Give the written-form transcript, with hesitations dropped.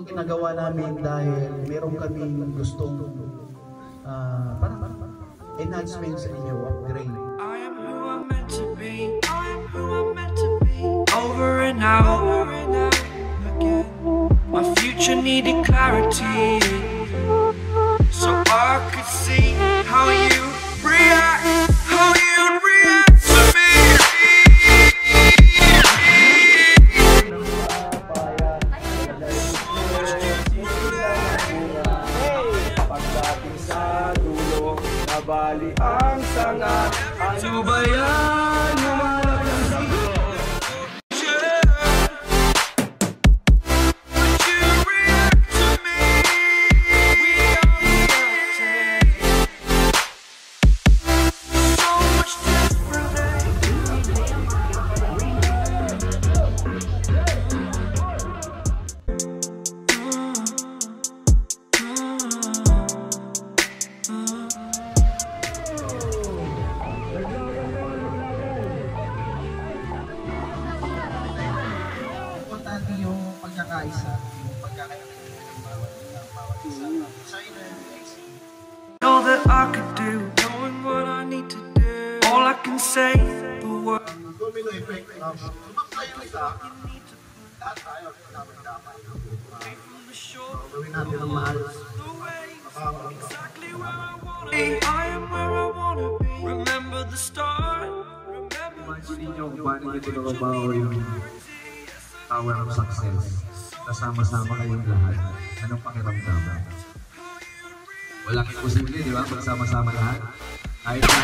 ginagawa namin dahil meron kaming gustong parang enhancement sa inyo, upgrade. I am who I'm meant to be. I am who I'm meant to be. Over and out again. My future needed clarity, so I could see how you react, how you'd react to me. Pagdating sa dulo, nabali ang sanga. Ano ba yan? Humarap ng sagot. Yung pagkakaisa, yung pagkakaisa ng bawat isa. All that I could do, knowing what I need to do. All I can say, the word. Domino effect. Sumaklay yung isa. Lahat tayo, dapat. Gawin natin ang maayos. Exactly where I wanna be. I am where I wanna be. Remember the start. Imagine nyo kung paano nyo tinakabaho yung Tower of Success. Kasama-sama kayong lahat. Anong pakiramdam? Walang imposible, di ba? Magsama-sama lahat. Kahit na...